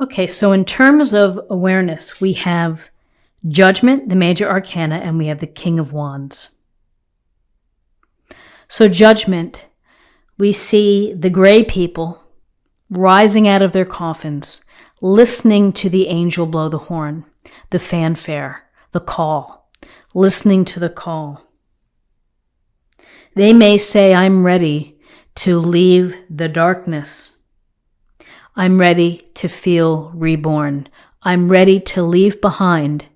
Okay, so in terms of awareness, we have Judgment, the major arcana, and we have the King of Wands. So Judgment, we see the gray people rising out of their coffins, listening to the angel blow the horn, the fanfare, the call, listening to the call. They may say, I'm ready to leave the darkness. I'm ready to feel reborn. I'm ready to leave behind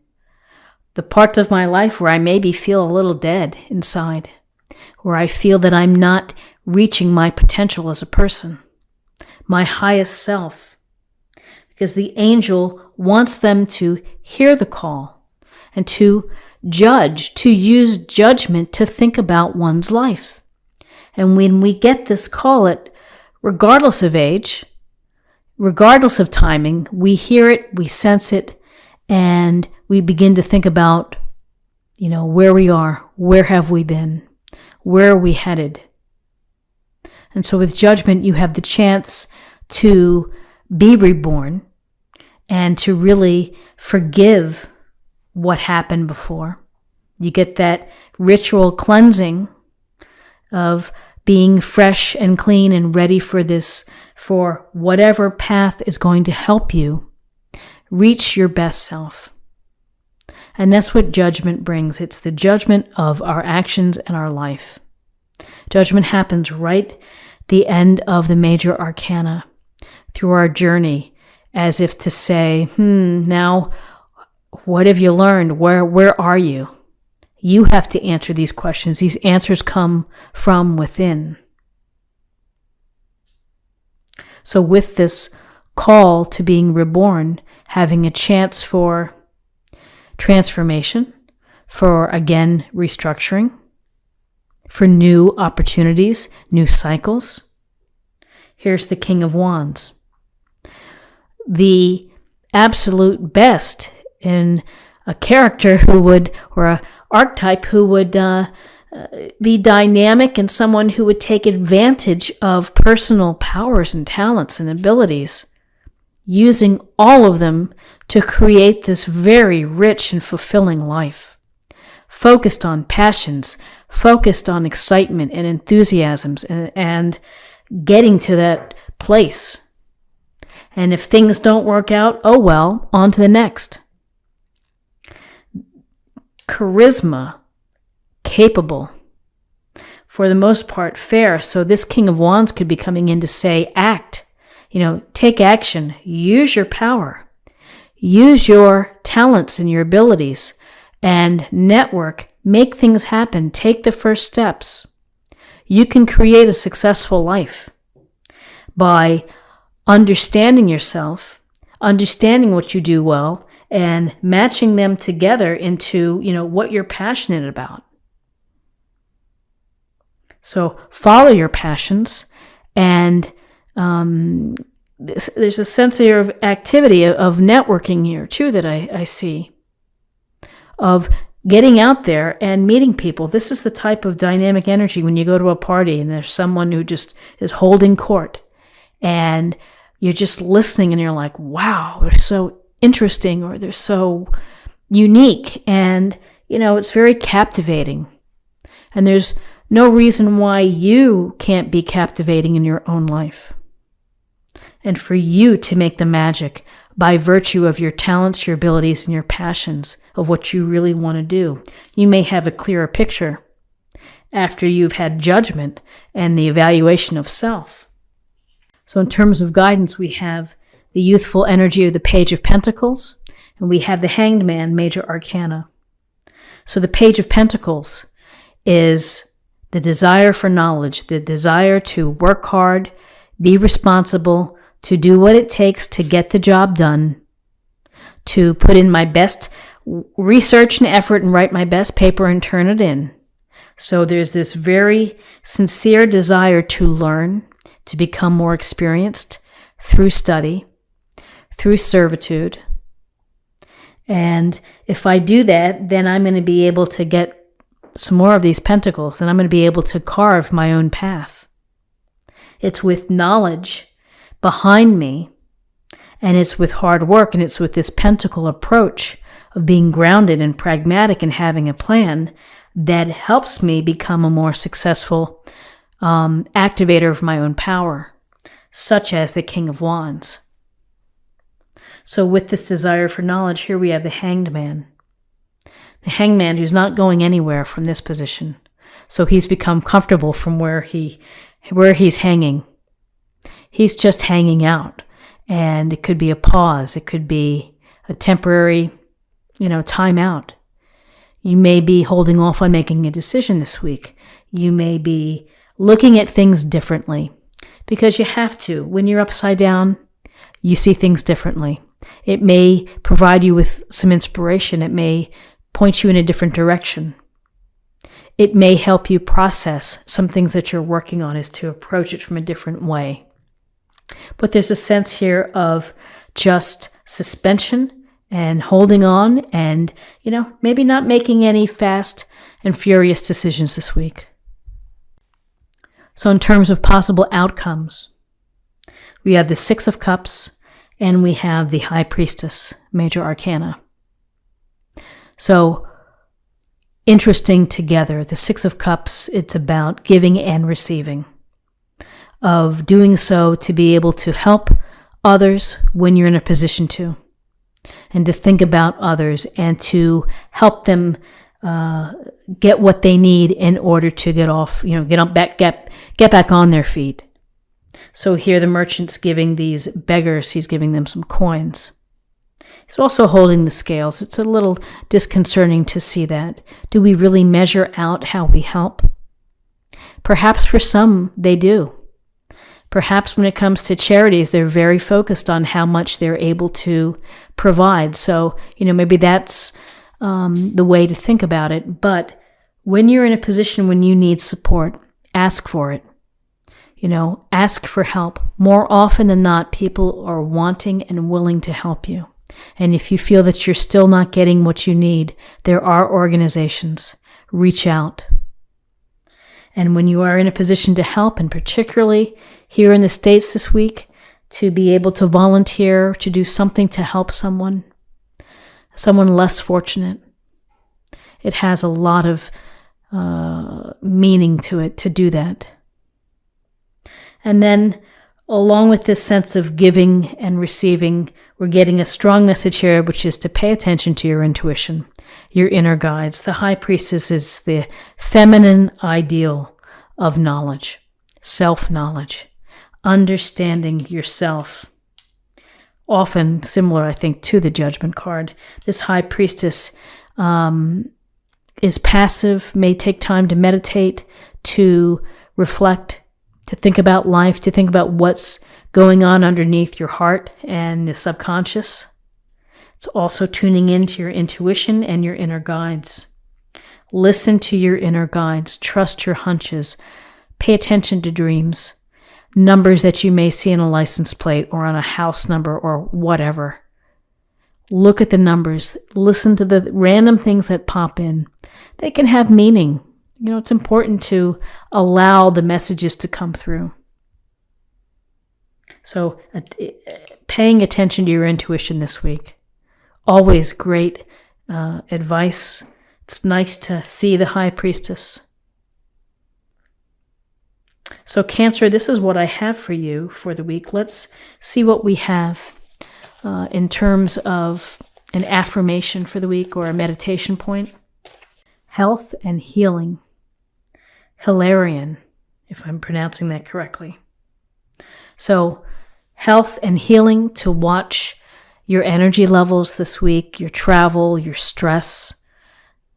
the part of my life where I maybe feel a little dead inside, where I feel that I'm not reaching my potential as a person, my highest self. Because the angel wants them to hear the call and to judge, to use judgment to think about one's life. And when we get this call, regardless of age, regardless of timing, we hear it, we sense it, and we begin to think about, where we are, where have we been, where are we headed. And so with Judgment, you have the chance to be reborn and to really forgive what happened before. You get that ritual cleansing of being fresh and clean and ready for whatever path is going to help you reach your best self. And that's what Judgment brings. It's the judgment of our actions and our life. Judgment happens right at the end of the major arcana through our journey, as if to say, now what have you learned? Where are you? You have to answer these questions. These answers come from within. So with this call to being reborn, having a chance for transformation, for, again, restructuring, for new opportunities, new cycles. Here's the King of Wands. The absolute best in a character or an archetype who would be dynamic and someone who would take advantage of personal powers and talents and abilities, using all of them to create this very rich and fulfilling life, focused on passions, focused on excitement and enthusiasms and getting to that place. And if things don't work out, oh well, on to the next. Charisma, capable, for the most part fair. So this King of Wands could be coming in to say, act, take action, use your power, use your talents and your abilities, and network, make things happen, take the first steps. You can create a successful life by understanding yourself, understanding what you do well, and matching them together into, what you're passionate about. So follow your passions, and there's a sense here of activity, of networking here too that I see, of getting out there and meeting people. This is the type of dynamic energy when you go to a party and there's someone who just is holding court and you're just listening and you're like, wow, they're so interesting, or they're so unique, and it's very captivating. And there's no reason why you can't be captivating in your own life. And for you to make the magic by virtue of your talents, your abilities, and your passions of what you really want to do. You may have a clearer picture after you've had Judgment and the evaluation of self. So in terms of guidance, we have the youthful energy of the Page of Pentacles, and we have the Hanged Man, major arcana. So the Page of Pentacles is the desire for knowledge, the desire to work hard, be responsible, to do what it takes to get the job done, to put in my best research and effort and write my best paper and turn it in. So there's this very sincere desire to learn, to become more experienced through study, through servitude. And if I do that, then I'm going to be able to get some more of these pentacles, and I'm going to be able to carve my own path. It's with knowledge behind me And it's with hard work, and it's with this pentacle approach of being grounded and pragmatic and having a plan that helps me become a more successful activator of my own power, such as the King of Wands. So with this desire for knowledge, here we have the Hanged Man. The Hanged Man who's not going anywhere from this position. So he's become comfortable from where he's hanging. He's just hanging out. And it could be a pause. It could be a temporary, time out. You may be holding off on making a decision this week. You may be looking at things differently because you have to. When you're upside down, you see things differently. It may provide you with some inspiration. It may point you in a different direction. It may help you process some things that you're working on, is to approach it from a different way. But there's a sense here of just suspension and holding on and, maybe not making any fast and furious decisions this week. So in terms of possible outcomes, we have the Six of Cups and we have the High Priestess, Major Arcana. So interesting together. The Six of Cups, it's about giving and receiving, of doing so to be able to help others when you're in a position to, and to think about others and to help them get what they need in order to get back on their feet. So here the merchant's giving these beggars, he's giving them some coins. He's also holding the scales. It's a little disconcerting to see that. Do we really measure out how we help? Perhaps for some, they do. Perhaps when it comes to charities, they're very focused on how much they're able to provide. So, maybe that's the way to think about it. But when you're in a position when you need support, ask for it. Ask for help. More often than not, people are wanting and willing to help you. And if you feel that you're still not getting what you need, there are organizations. Reach out. And when you are in a position to help, and particularly here in the States this week, to be able to volunteer, to do something to help someone less fortunate, it has a lot of meaning to it to do that. And then along with this sense of giving and receiving, we're getting a strong message here, which is to pay attention to your intuition, your inner guides. The High Priestess is the feminine ideal of knowledge, self-knowledge, understanding yourself. Often similar, I think, to the Judgment card. This High Priestess is passive, may take time to meditate, to reflect, to think about life, to think about what's going on underneath your heart and the subconscious. It's also tuning into your intuition and your inner guides. Listen to your inner guides. Trust your hunches. Pay attention to dreams, numbers that you may see on a license plate or on a house number or whatever. Look at the numbers. Listen to the random things that pop in. They can have meaning. It's important to allow the messages to come through. So paying attention to your intuition this week. Always great advice. It's nice to see the High Priestess. So Cancer, this is what I have for you for the week. Let's see what we have in terms of an affirmation for the week or a meditation point. Health and healing. Hilarion, if I'm pronouncing that correctly. So health and healing, to watch your energy levels this week, your travel, your stress.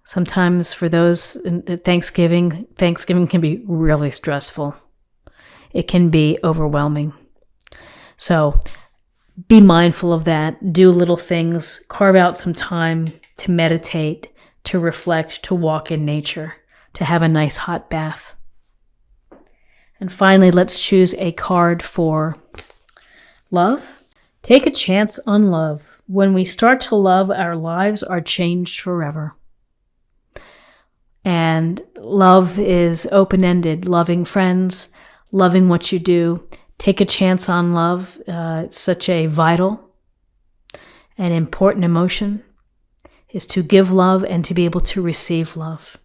Sometimes for those at Thanksgiving can be really stressful. It can be overwhelming. So be mindful of that. Do little things. Carve out some time to meditate, to reflect, to walk in nature, to have a nice hot bath. And finally, let's choose a card for love. Take a chance on love. When we start to love, our lives are changed forever. And love is open-ended. Loving friends, loving what you do. Take a chance on love. It's such a vital an important emotion is to give love and to be able to receive love.